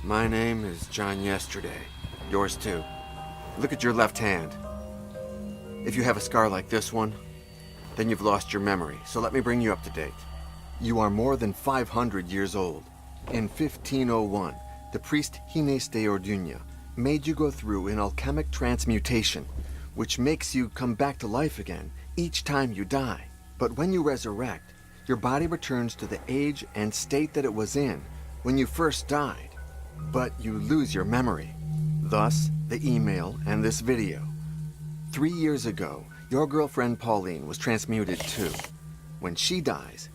My name is John Yesterday. Yours too. Look at your left hand. If you have a scar like this one, then you've lost your memory, so let me bring you up to date. You are more than 500 years old. In 1501, the priest Ginés de Orduña made you go through an alchemic transmutation, which makes you come back to life again each time you die. But when you resurrect, your body returns to the age and state that it was in when you first died. But you lose your memory. Thus, the email and this video. 3 years ago, your girlfriend Pauline was transmuted too. When she dies,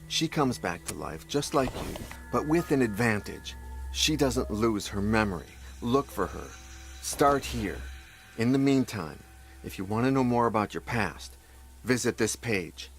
she comes back to life just like you, but with an advantage. She doesn't lose her memory. Look for her. Start here. In the meantime, if you want to know more about your past, visit this page.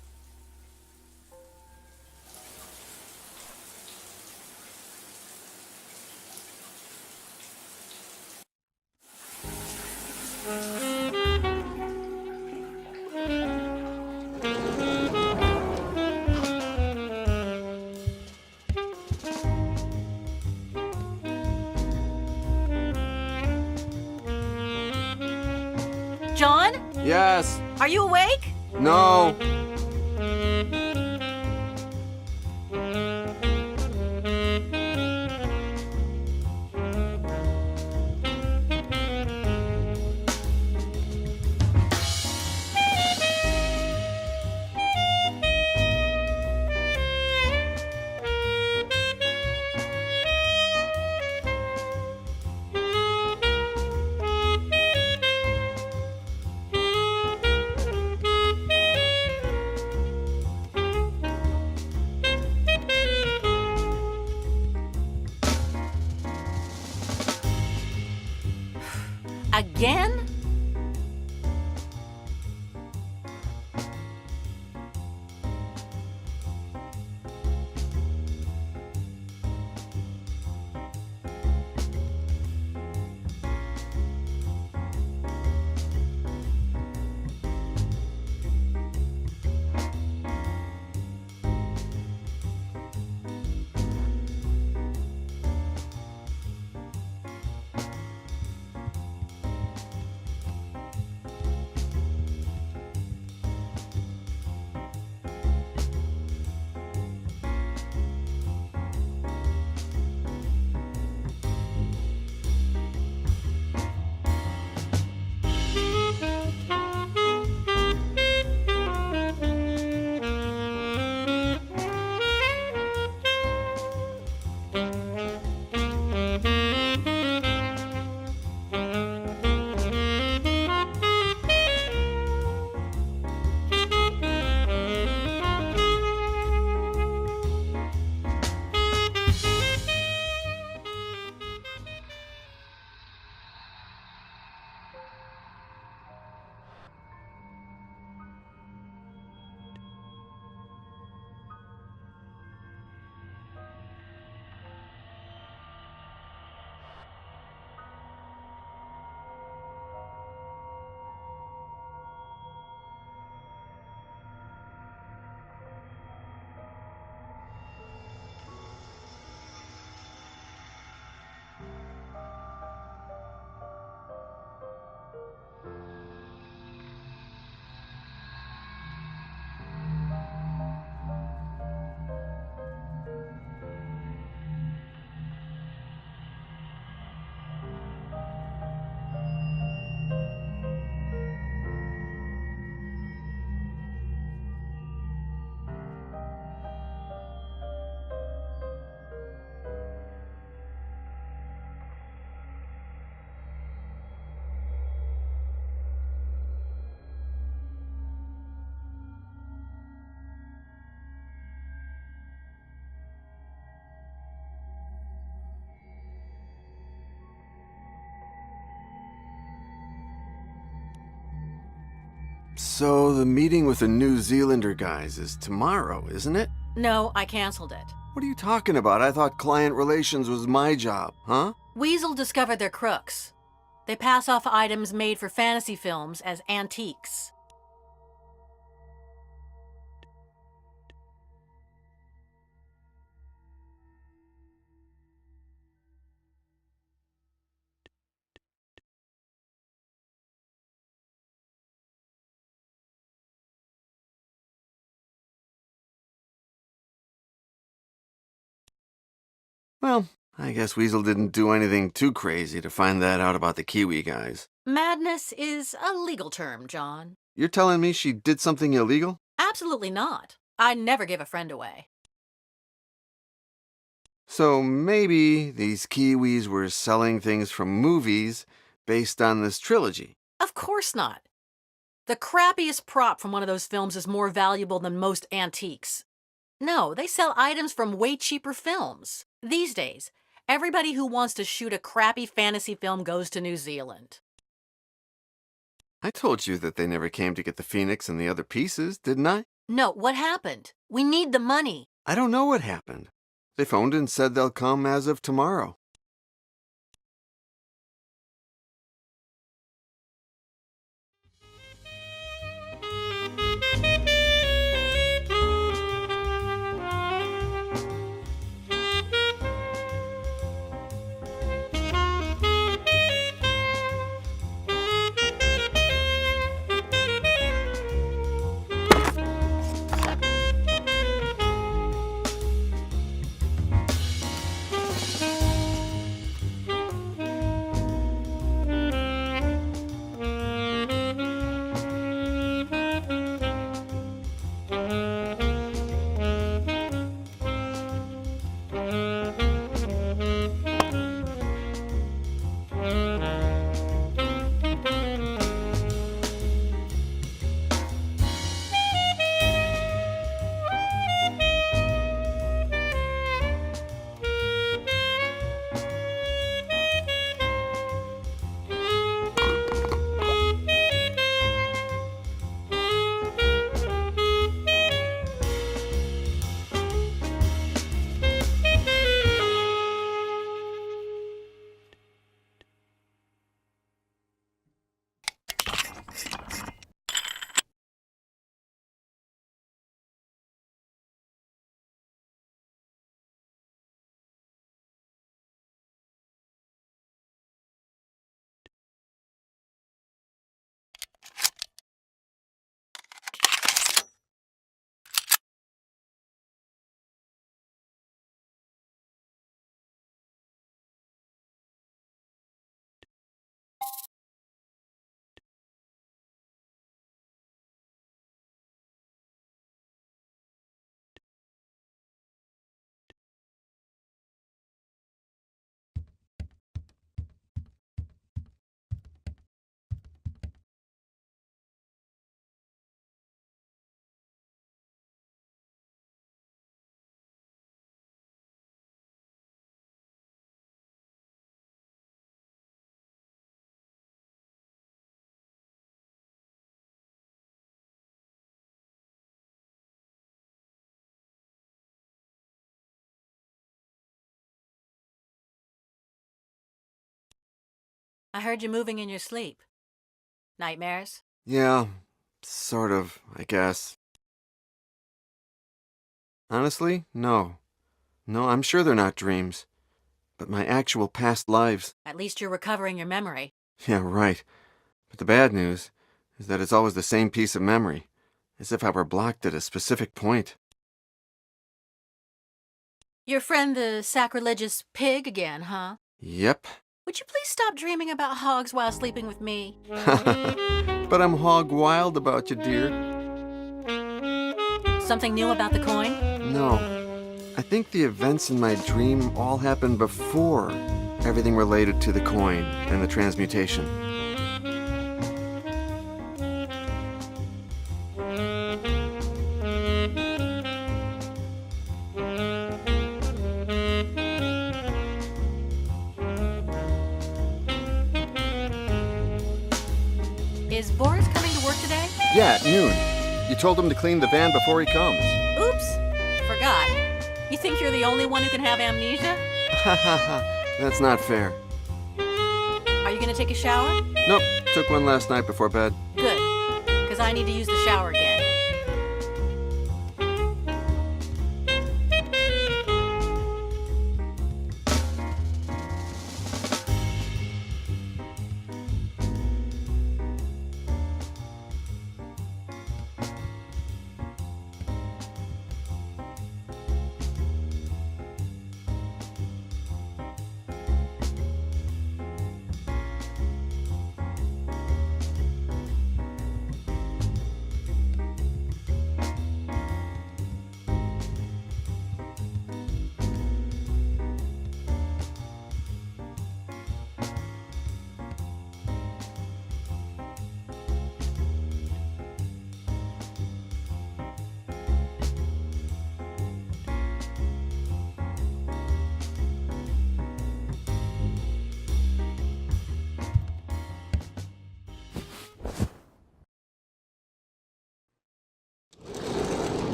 John? Yes. Are you awake? No. Again? So the meeting with the New Zealander guys is tomorrow, isn't it? No, I canceled it. What are you talking about? I thought client relations was my job, huh? Weasel discovered they're crooks. They pass off items made for fantasy films as antiques. Well, I guess Weasel didn't do anything too crazy to find that out about the Kiwi guys. Madness is a legal term, John. You're telling me she did something illegal? Absolutely not. I never give a friend away. So maybe these Kiwis were selling things from movies based on this trilogy. Of course not. The crappiest prop from one of those films is more valuable than most antiques. No, they sell items from way cheaper films. These days, everybody who wants to shoot a crappy fantasy film goes to New Zealand. I told you that they never came to get the Phoenix and the other pieces, didn't I? No, what happened? We need the money. I don't know what happened. They phoned and said they'll come as of tomorrow. I heard you moving in your sleep. Nightmares? Yeah, sort of, I guess. Honestly, no. No, I'm sure they're not dreams. But my actual past lives. At least you're recovering your memory. Yeah, right. But the bad news is that it's always the same piece of memory, as if I were blocked at a specific point. Your friend the sacrilegious pig again, huh? Yep. Would you please stop dreaming about hogs while sleeping with me? But I'm hog wild about you, dear. Something new about the coin? No. I think the events in my dream all happened before everything related to the coin and the transmutation. Is Boris coming to work today? Yeah, at noon. You told him to clean the van before he comes. Oops, forgot. You think you're the only one who can have amnesia? Ha ha ha. That's not fair. Are you gonna take a shower? Nope, took one last night before bed. Good, because I need to use the shower again.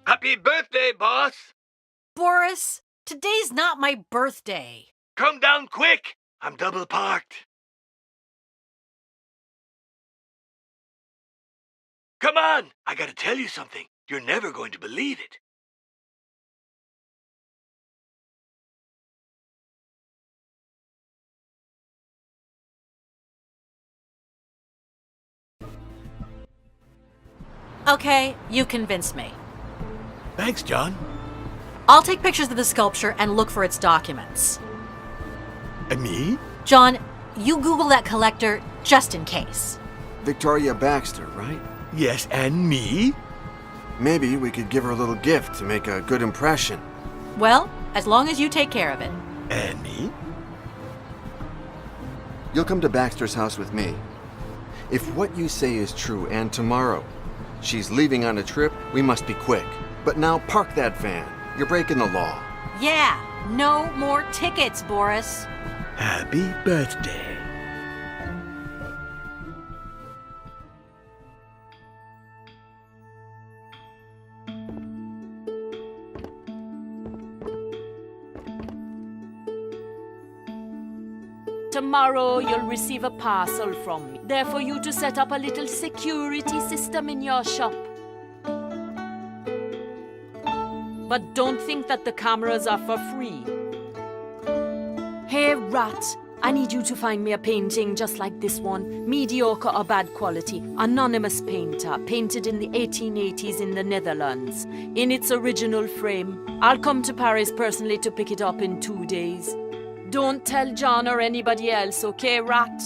Happy birthday, boss! Boris, today's not my birthday. Come down quick! I'm double parked. Come on! I gotta tell you something. You're never going to believe it. Okay, you convinced me. Thanks, John. I'll take pictures of the sculpture and look for its documents. And me? John, you Google that collector just in case. Victoria Baxter, right? Yes, and me? Maybe we could give her a little gift to make a good impression. Well, as long as you take care of it. And me? You'll come to Baxter's house with me. If what you say is true and tomorrow she's leaving on a trip, we must be quick. But now park that van. You're breaking the law. Yeah, no more tickets, Boris. Happy birthday. Tomorrow you'll receive a parcel from me. There for you to set up a little security system in your shop. But don't think that the cameras are for free. Hey, Rat, I need you to find me a painting just like this one. Mediocre or bad quality. Anonymous painter, painted in the 1880s in the Netherlands. In its original frame. I'll come to Paris personally to pick it up in 2 days. Don't tell John or anybody else, okay, Rat?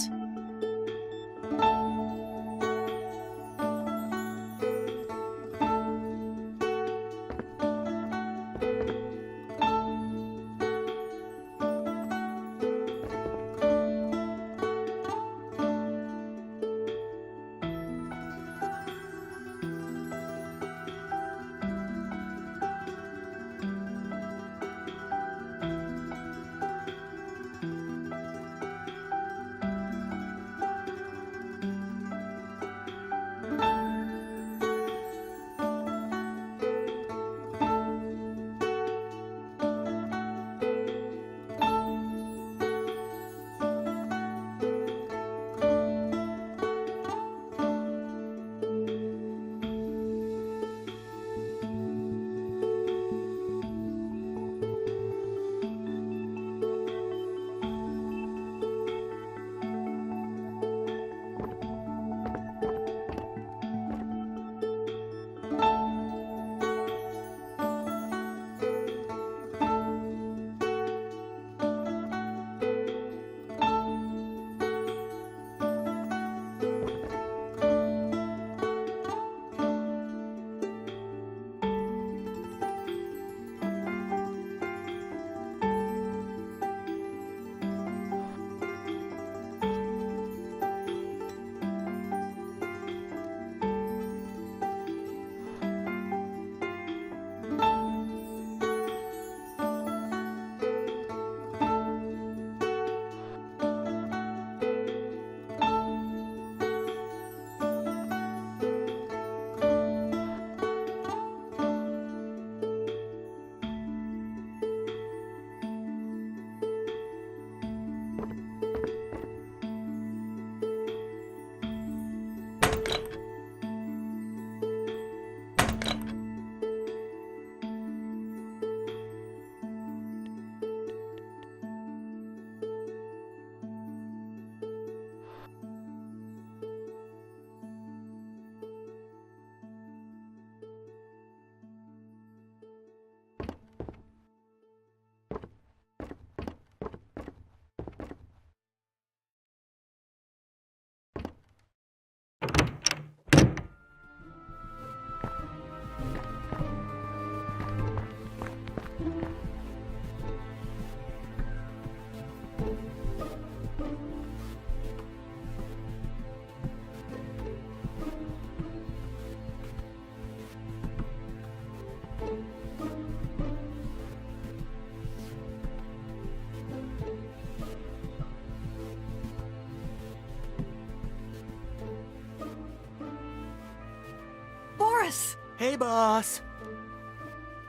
Hey, boss.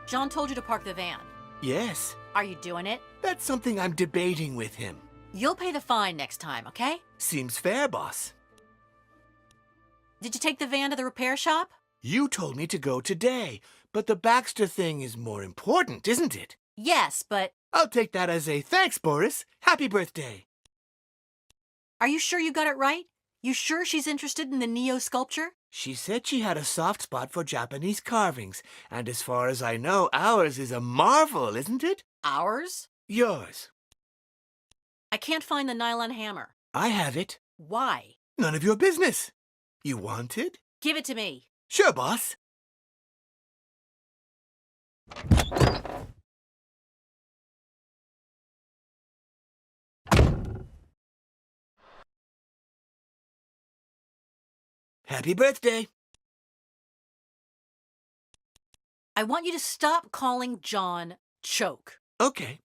John told you to park the van. Yes, Are you doing it? that's something I'm debating with him. You'll pay the fine next time, okay? Seems fair, boss. Did you take the van to the repair shop? You told me to go today, but the Baxter thing is more important, isn't it? Yes, but I'll take that as a thanks, Boris. Happy birthday. are you sure you got it right? You sure she's interested in the Neo sculpture? She said she had a soft spot for Japanese carvings, and as far as I know, ours is a marvel, isn't it? Ours? Yours. I can't find the nylon hammer. I have it. Why? None of your business. You want it? Give it to me. Sure, boss. Happy birthday. I want you to stop calling John Choke. Okay.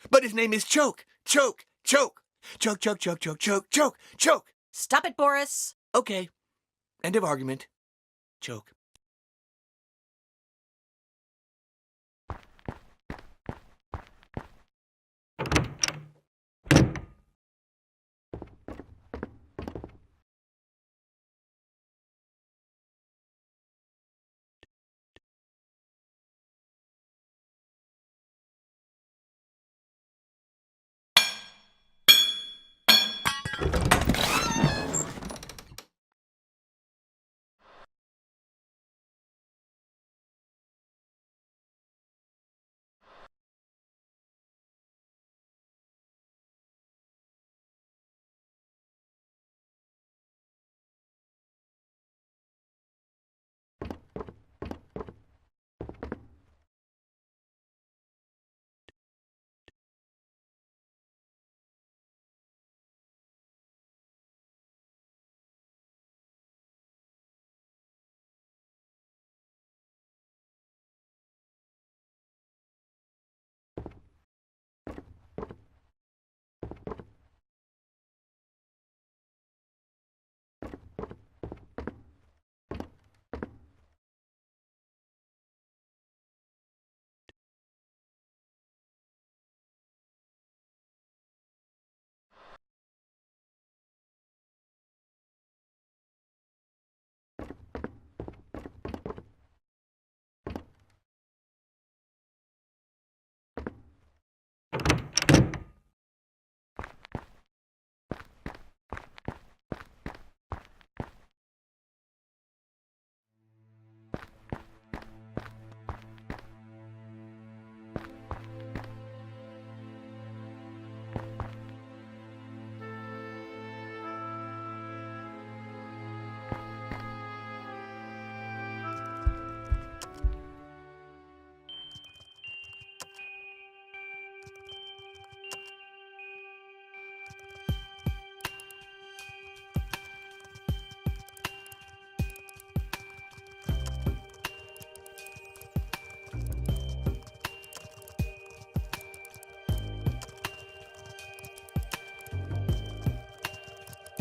But his name is Choke. Choke. Choke. Choke, choke, choke, choke, choke, choke, choke. Stop it, Boris. Okay. End of argument. Choke.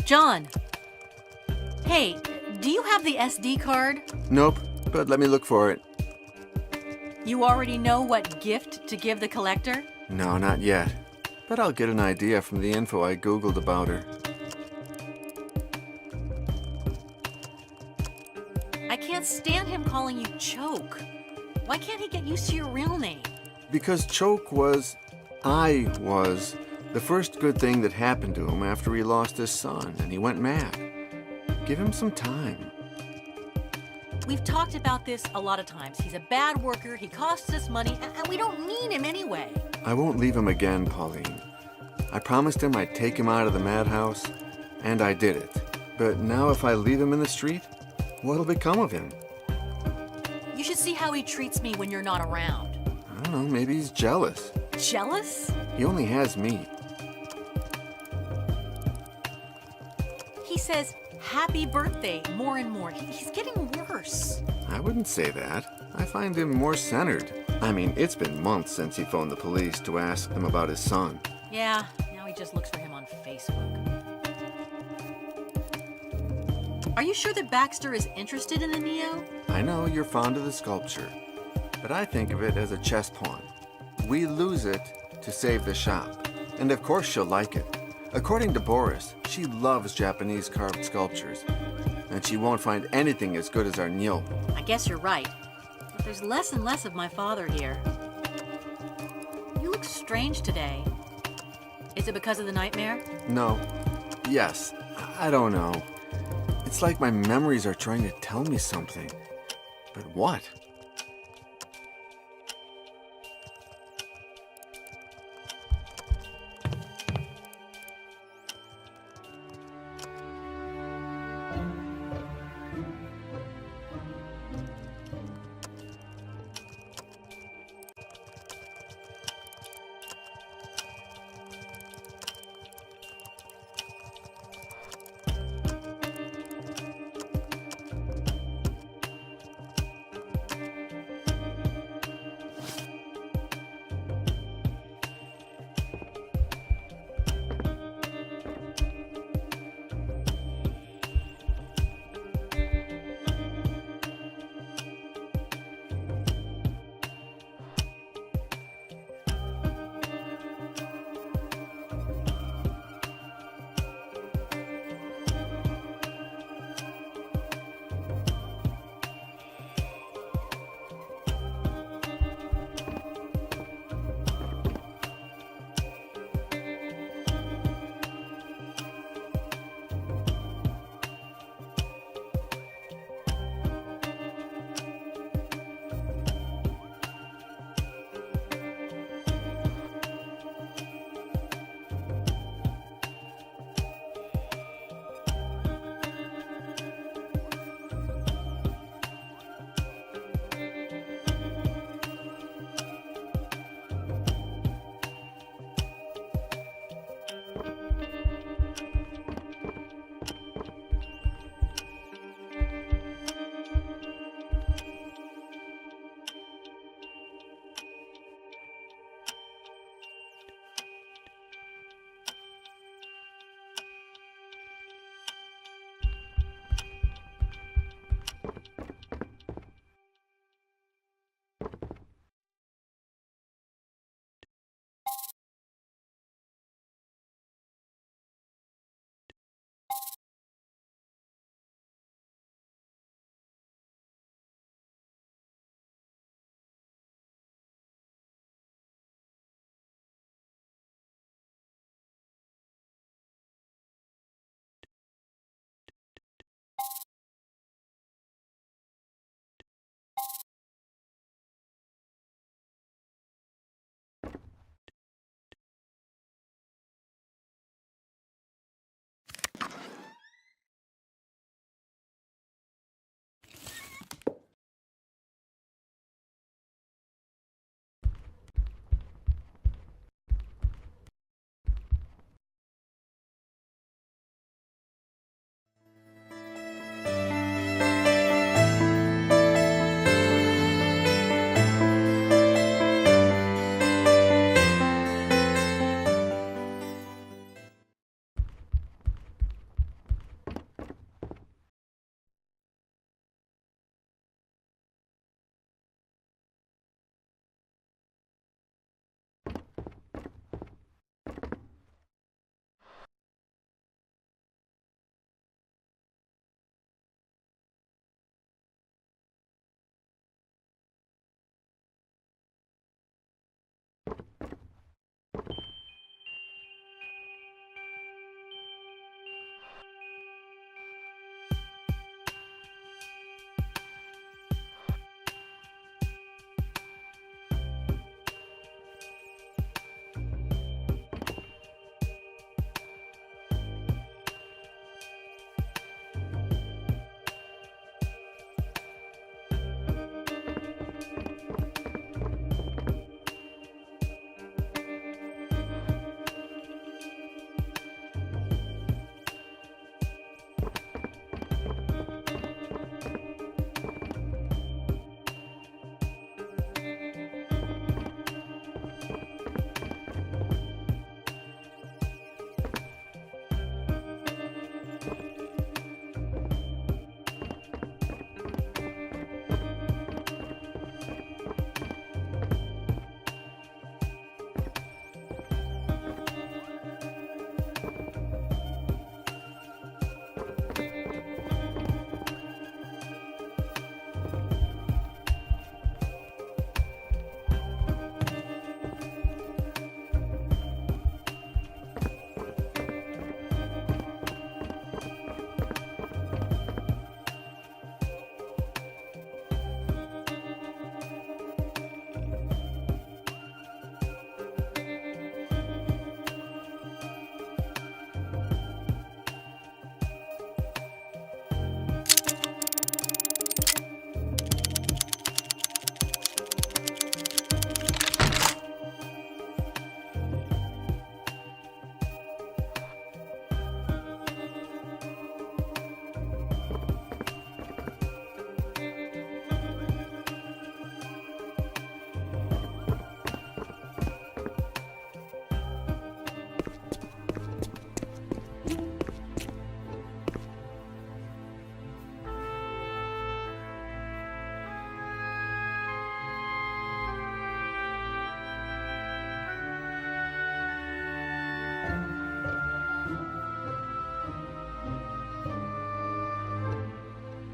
John. Hey, do you have the SD card? Nope, but let me look for it. You already know what gift to give the collector? No, not yet. But I'll get an idea from the info I Googled about her. I can't stand him calling you Choke. Why can't he get used to your real name? Because Choke was, the first good thing that happened to him after he lost his son and he went mad. Give him some time. We've talked about this a lot of times. He's a bad worker, he costs us money, and we don't need him anyway. I won't leave him again, Pauline. I promised him I'd take him out of the madhouse, and I did it. But now if I leave him in the street, what'll become of him? You should see how he treats me when you're not around. I don't know, maybe he's jealous. Jealous? He only has me. He says, happy birthday, more and more. He's getting worse. I wouldn't say that. I find him more centered. I mean, it's been months since he phoned the police to ask them about his son. Yeah, now he just looks for him on Facebook. Are you sure that Baxter is interested in the Neo? I know you're fond of the sculpture, but I think of it as a chess pawn. We lose it to save the shop. And of course she'll like it. According to Boris, she loves Japanese carved sculptures. And she won't find anything as good as our Nyo. I guess you're right. But there's less and less of my father here. You look strange today. Is it because of the nightmare? No. Yes. I don't know. It's like my memories are trying to tell me something. But what?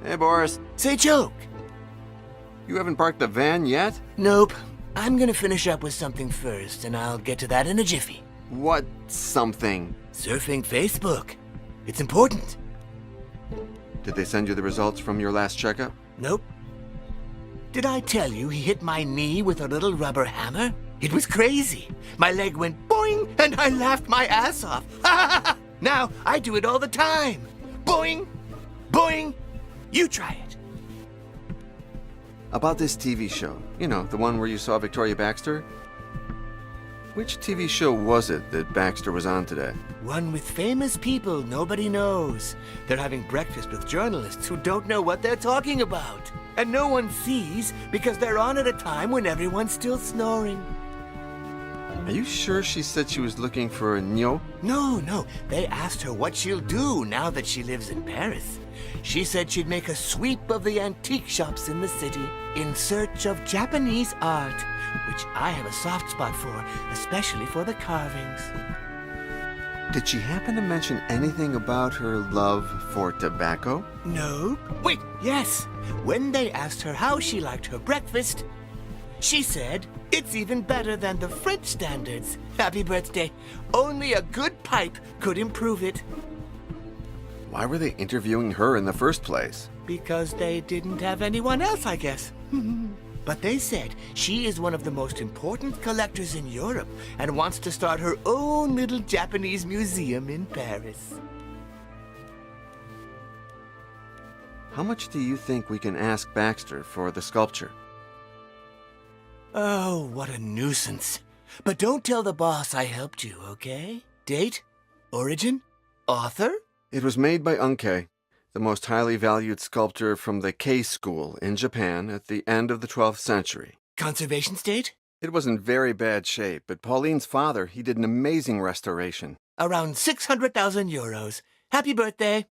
Hey, Boris. Say, Joke. You haven't parked the van yet? Nope. I'm gonna finish up with something first, and I'll get to that in a jiffy. What something? Surfing Facebook. It's important. Did they send you the results from your last checkup? Nope. Did I tell you he hit my knee with a little rubber hammer? It was crazy. My leg went boing, and I laughed my ass off. Now I do it all the time. Boing, boing. You try it. About this TV show. You know, the one where you saw Victoria Baxter? Which TV show was it that Baxter was on today? One with famous people nobody knows. They're having breakfast with journalists who don't know what they're talking about. And no one sees because they're on at a time when everyone's still snoring. Are you sure she said she was looking for a Nyo? No. They asked her what she'll do now that she lives in Paris. She said she'd make a sweep of the antique shops in the city in search of Japanese art, which I have a soft spot for, especially for the carvings. Did she happen to mention anything about her love for tobacco? No. Wait, yes. When they asked her how she liked her breakfast, she said, "It's even better than the French standards. Happy birthday. Only a good pipe could improve it." Why were they interviewing her in the first place? Because they didn't have anyone else, I guess. But they said she is one of the most important collectors in Europe and wants to start her own little Japanese museum in Paris. How much do you think we can ask Baxter for the sculpture? Oh, what a nuisance. But don't tell the boss I helped you, okay? Date? Origin? Author? It was made by Unkei, the most highly valued sculptor from the Kei school in Japan at the end of the 12th century. Conservation state? It was in very bad shape, but Pauline's father, he did an amazing restoration. Around 600,000 euros. Happy birthday.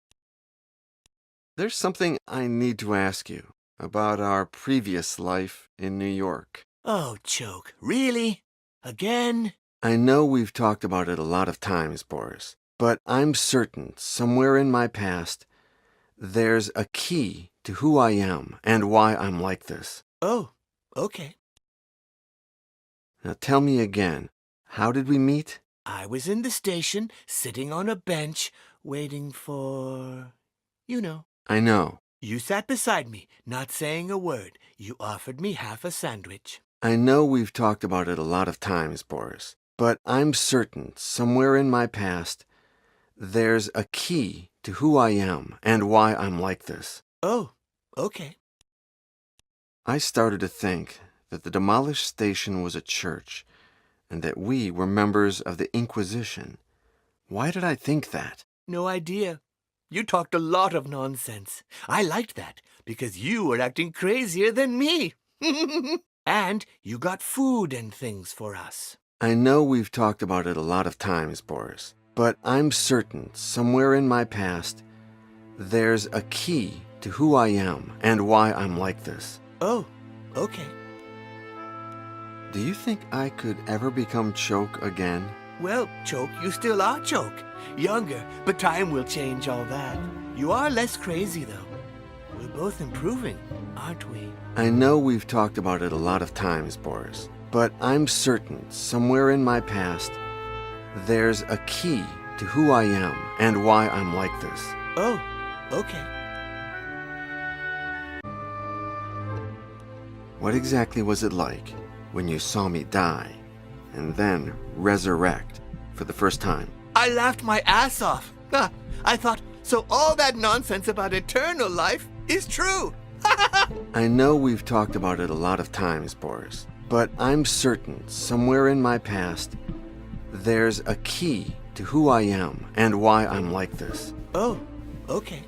There's something I need to ask you about our previous life in New York. Oh, Choke. Really? Again? I know we've talked about it a lot of times, Boris, but I'm certain somewhere in my past there's a key to who I am and why I'm like this. Oh, okay. Now tell me again, how did we meet? I was in the station, sitting on a bench, waiting for... you know. I know. You sat beside me, not saying a word. You offered me half a sandwich. I know we've talked about it a lot of times, Boris, but I'm certain somewhere in my past there's a key to who I am and why I'm like this. Oh, okay. I started to think that the demolished station was a church and that we were members of the Inquisition. Why did I think that? No idea. You talked a lot of nonsense. I liked that because you were acting crazier than me. And you got food and things for us. I know we've talked about it a lot of times, Boris, but I'm certain somewhere in my past there's a key to who I am and why I'm like this. Oh, okay. Do you think I could ever become Choke again? Well, Choke, you still are Choke. Younger, but time will change all that. You are less crazy, though. We're both improving, aren't we? I know we've talked about it a lot of times, Boris, but I'm certain somewhere in my past there's a key to who I am and why I'm like this. Oh, okay. What exactly was it like when you saw me die and then resurrect for the first time? I laughed my ass off. I thought, so all that nonsense about eternal life is true. I know we've talked about it a lot of times, Boris, but I'm certain somewhere in my past there's a key to who I am and why I'm like this. Oh, okay.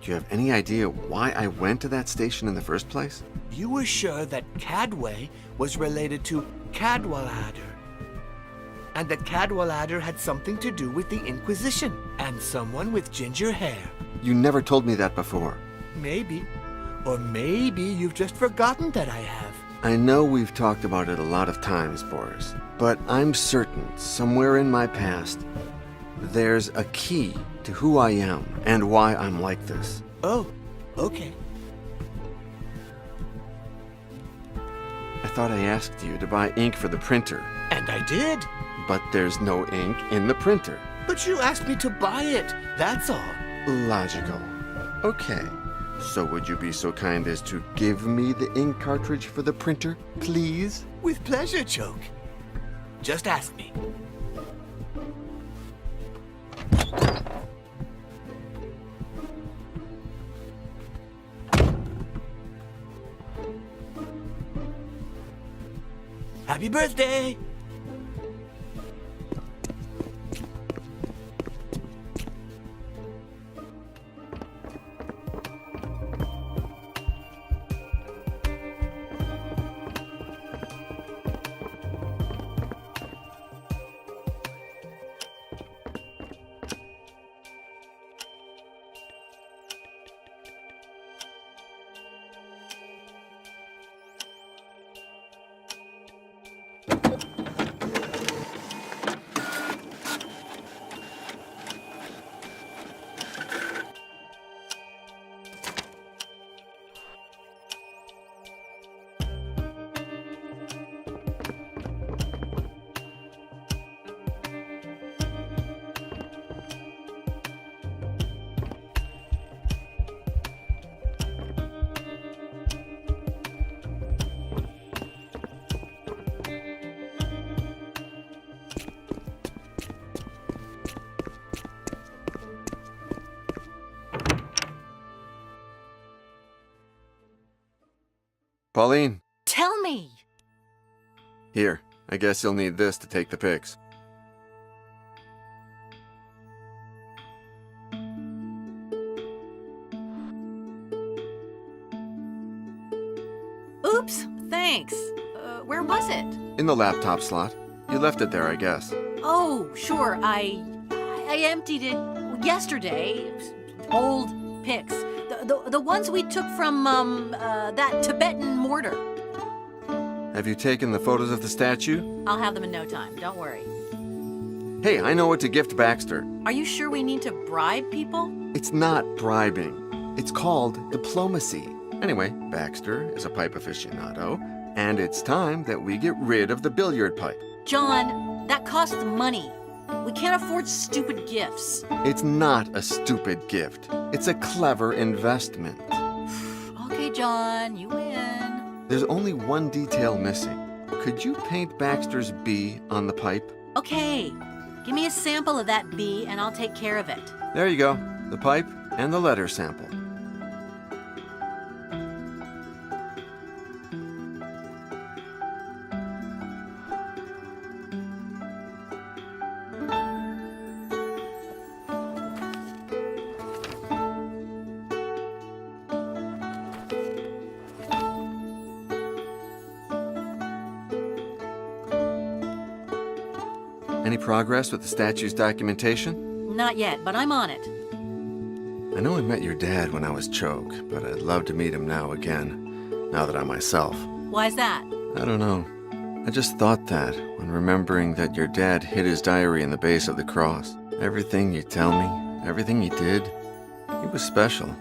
Do you have any idea why I went to that station in the first place? You were sure that Cadway was related to Cadwallader, and that Cadwallader had something to do with the Inquisition and someone with ginger hair. You never told me that before. Maybe. Or maybe you've just forgotten that I have. I know we've talked about it a lot of times, Boris, but I'm certain somewhere in my past there's a key to who I am and why I'm like this. Oh, okay. I thought I asked you to buy ink for the printer, And I did. but there's no ink in the printer. But you asked me to buy it, that's all. Logical. Okay. So would you be so kind as to give me the ink cartridge for the printer, please? With pleasure, Choke. Just ask me. Happy birthday! Pauline, Tell me. here. I guess you'll need this to take the pics. Oops, thanks. Where was it? In the laptop slot. You left it there, I guess. Oh, sure. I emptied it yesterday. Old pics. The ones we took from that Tibetan mortar. Have you taken the photos of the statue? I'll have them in no time. Don't worry. Hey, I know what to gift Baxter. Are you sure we need to bribe people? It's not bribing. It's called diplomacy. Anyway, Baxter is a pipe aficionado, and it's time that we get rid of the billiard pipe. John, that costs money. We can't afford stupid gifts. It's not a stupid gift. It's a clever investment. Okay, John, you win. There's only one detail missing. Could you paint Baxter's B on the pipe? Okay, give me a sample of that bee and I'll take care of it. There you go. The pipe and the letter sample. Any progress with the statue's documentation? Not yet, but I'm on it. I know I met your dad when I was Choke, but I'd love to meet him now again, now that I'm myself. Why's that? I don't know. I just thought that when remembering that your dad hid his diary in the base of the cross. Everything you tell me, everything he did, he was special.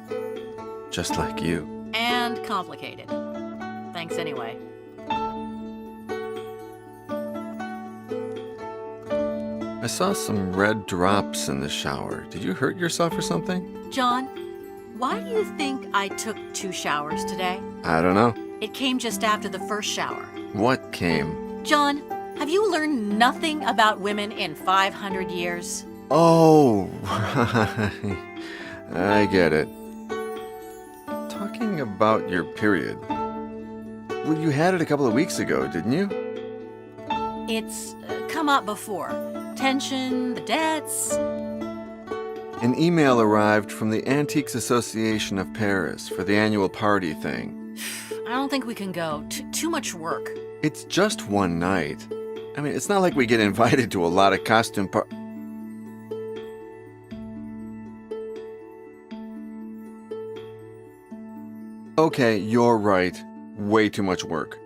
Just like you. And complicated. Thanks anyway. I saw some red drops in the shower. Did you hurt yourself or something? John, why do you think I took 2 showers today? I don't know. It came just after the first shower. What came? John, have you learned nothing about women in 500 years? Oh, right. I get it. Talking about your period. Well, you had it a couple of weeks ago, didn't you? It's come up before. Tension, the debts. An email arrived from the Antiques Association of Paris for the annual party thing. I don't think we can go. Too much work. It's just one night. I mean, it's not like we get invited to a lot of costume Okay, you're right. Way too much work.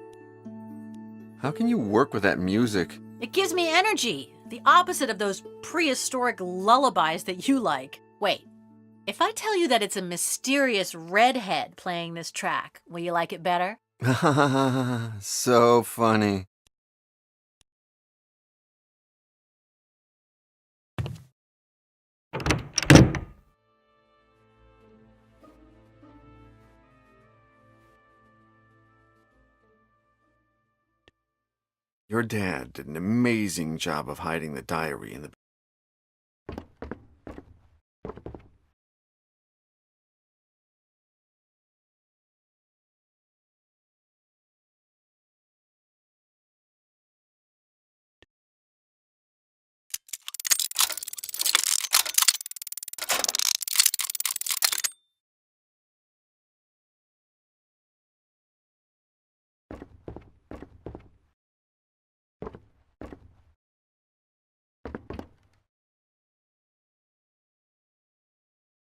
How can you work with that music? It gives me energy. The opposite of those prehistoric lullabies that you like. Wait, If I tell you that it's a mysterious redhead playing this track, will you like it better? So funny. Your dad did an amazing job of hiding the diary in the...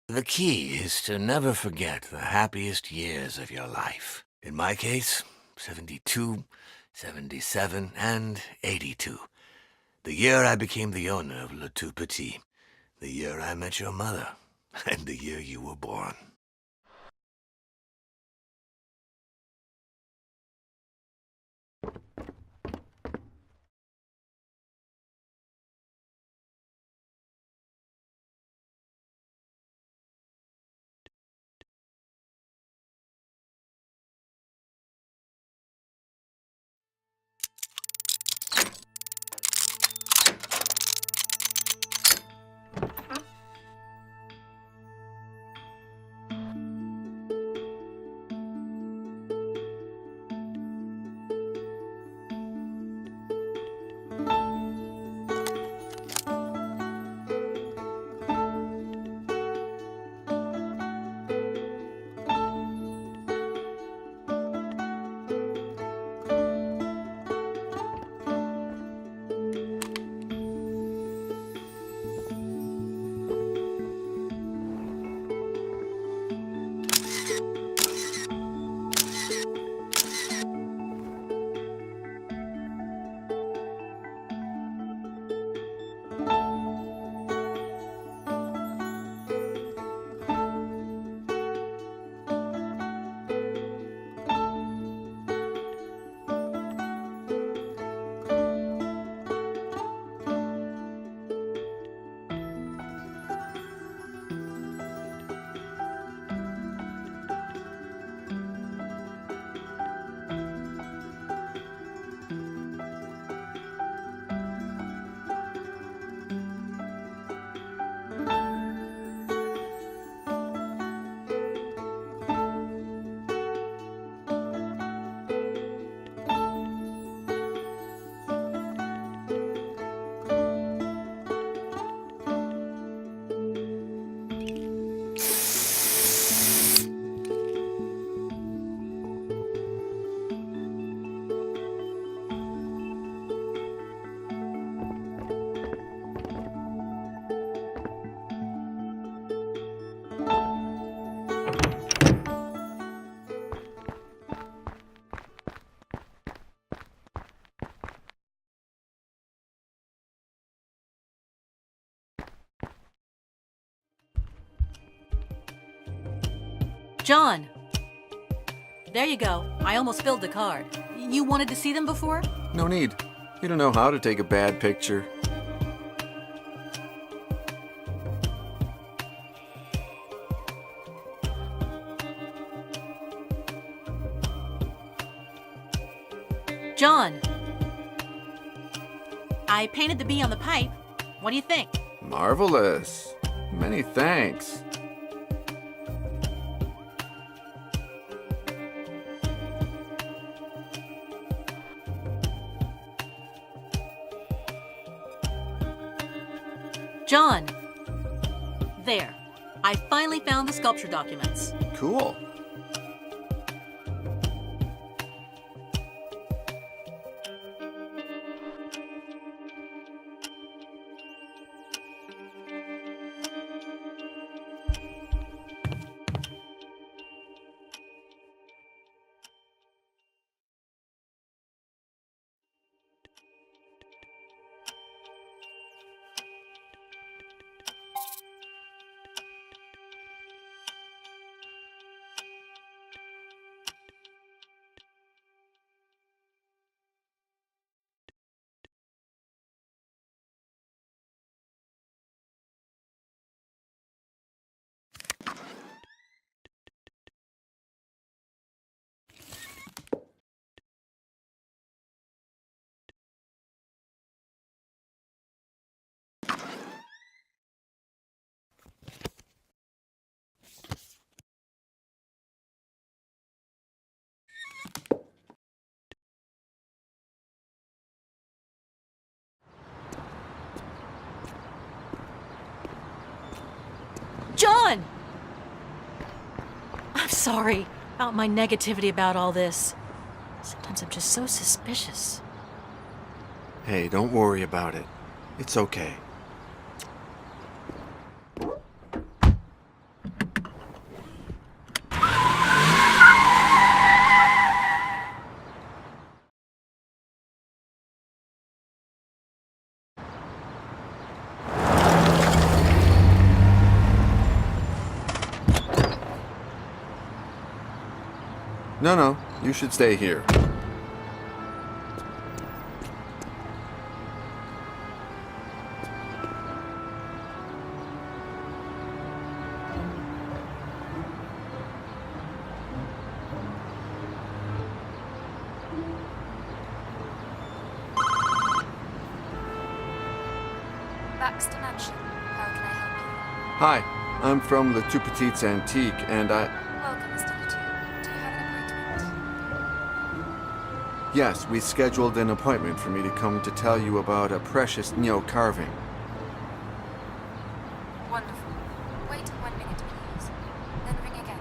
The key is to never forget the happiest years of your life. In my case, 72, 77, and 82. The year I became the owner of Le Tout Petit. The year I met your mother. And the year you were born. John! There you go. I almost spilled the card. You wanted to see them before? No need. You don't know how to take a bad picture. John! I painted the bee on the pipe. What do you think? Marvelous. Many thanks. John! There. I finally found the sculpture documents. Cool. sorry about my negativity about all this. Sometimes I'm just so suspicious. Hey, don't worry about it. It's okay. No, you should stay here. Baxter Mansion. How can I help you? Hi, I'm from Le Tout Petit's Antique, and Welcome, Mr. Latour. Do you have an appointment? Yes, we scheduled an appointment for me to come to tell you about a precious Neo carving. Wonderful. Wait 1 minute, please. Then ring again.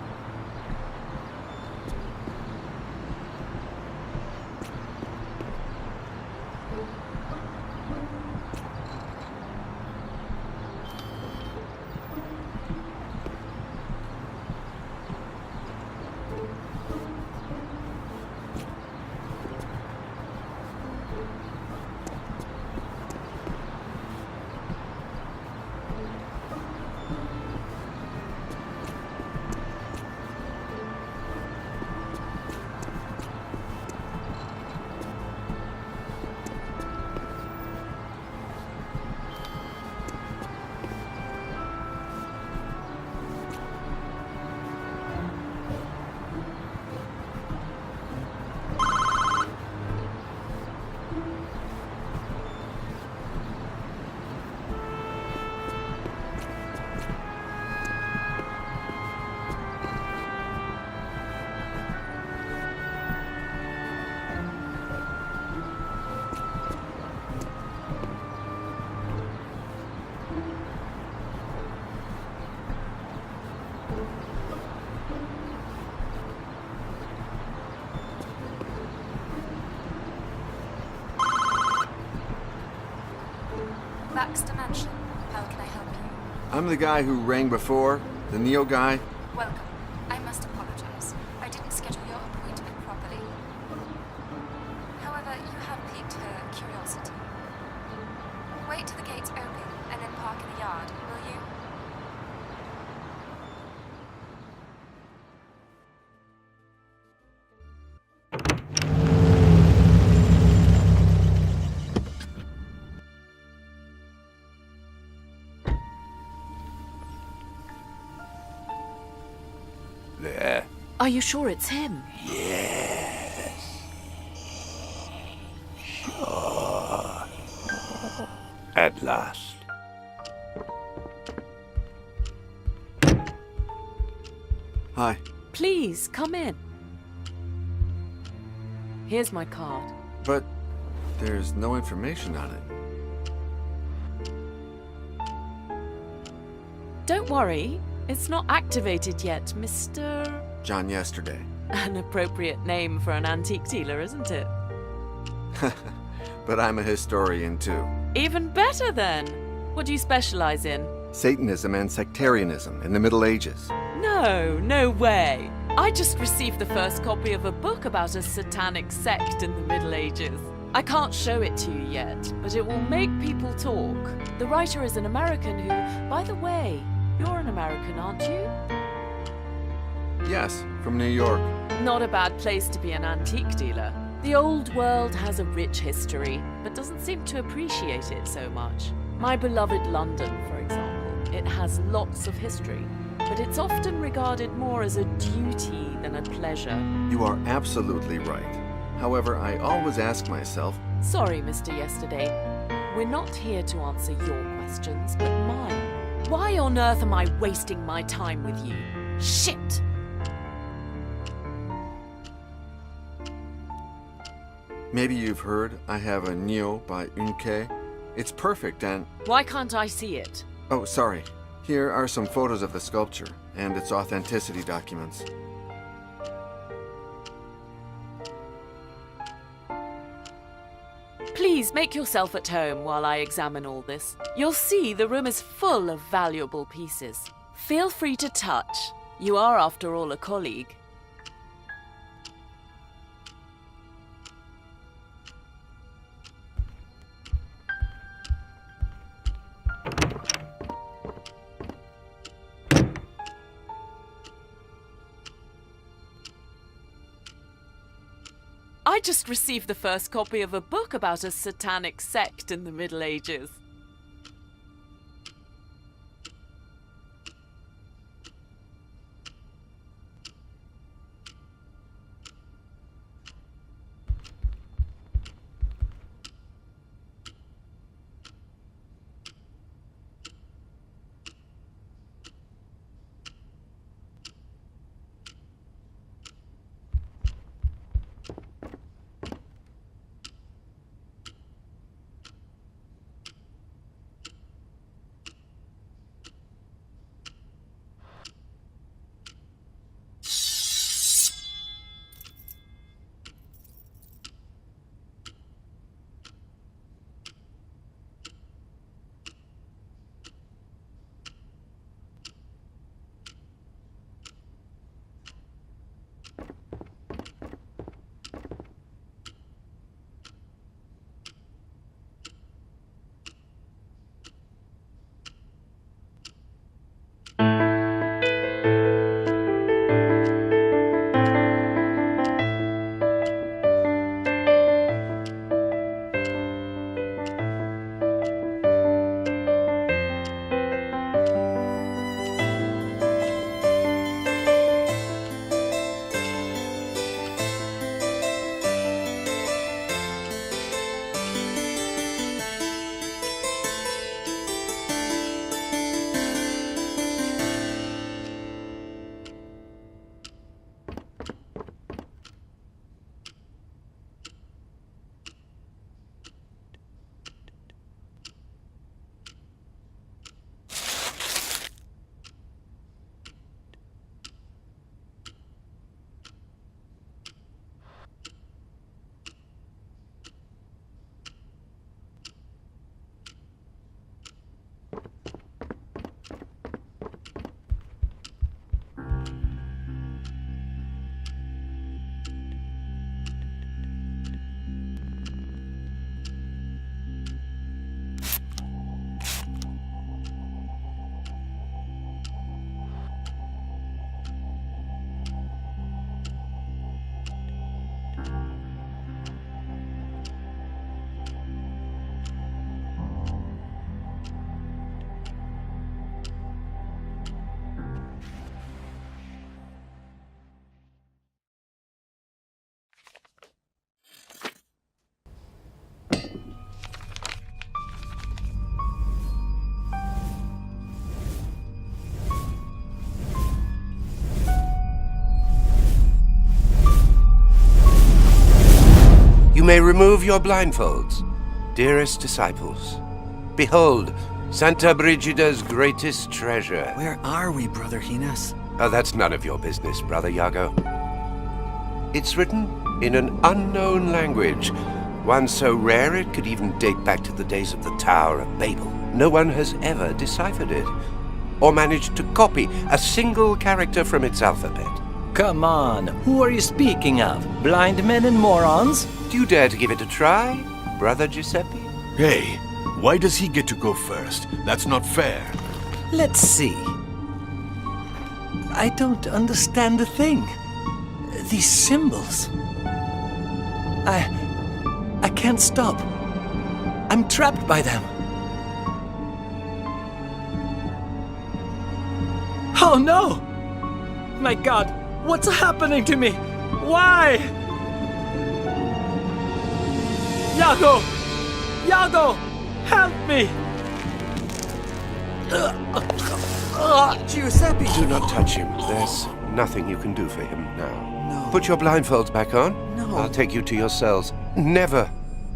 Baxter Mansion. How can I help you? I'm the guy who rang before, the Neo guy. Welcome. I must apologize. I didn't schedule your appointment properly. However, you have piqued her curiosity. Wait till the gates open and then park in the yard, will you? There. Are you sure it's him? Yes. Sure. At last. Hi. Please, come in. Here's my card. But there's no information on it. Don't worry, it's not activated yet, Mr. John yesterday. An appropriate name for an antique dealer, isn't it? But I'm a historian too. Even better then. What do you specialize in? Satanism and sectarianism in the Middle Ages. No way. I just received the first copy of a book about a satanic sect in the Middle Ages. I can't show it to you yet, but it will make people talk. The writer is an American who, by the way, you're an American, aren't you? Yes, from New York. Not a bad place to be an antique dealer. The old world has a rich history, but doesn't seem to appreciate it so much. My beloved London, for example, it has lots of history, but it's often regarded more as a duty than a pleasure. You are absolutely right. However, I always ask myself, Sorry, Mr. Yesterday. We're not here to answer your questions, but mine. Why on earth am I wasting my time with you? Shit! maybe you've heard I have a Neo by Unke. It's perfect and... Why can't I see it? Oh, sorry. Here are some photos of the sculpture and its authenticity documents. Please make yourself at home while I examine all this. You'll see the room is full of valuable pieces. Feel free to touch. You are, after all, a colleague. I just received the first copy of a book about a satanic sect in the Middle Ages. You may remove your blindfolds, dearest disciples. Behold, Santa Brigida's greatest treasure. Where are we, Brother Hines? Oh, that's none of your business, Brother Iago. It's written in an unknown language, one so rare it could even date back to the days of the Tower of Babel. No one has ever deciphered it, or managed to copy a single character from its alphabet. Come on, who are you speaking of? Blind men and morons? Do you dare to give it a try, Brother Giuseppe? Hey, why does he get to go first? That's not fair. Let's see. I don't understand a thing. These symbols. I can't stop. I'm trapped by them. Oh no! My God, what's happening to me? Why? Iago! Iago! Help me! Giuseppe! Do not touch him. There's nothing you can do for him now. No. Put your blindfolds back on. No. I'll take you to your cells. Never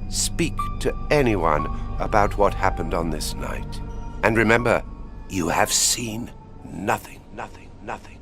speak to anyone about what happened on this night. And remember, you have seen nothing, nothing, nothing.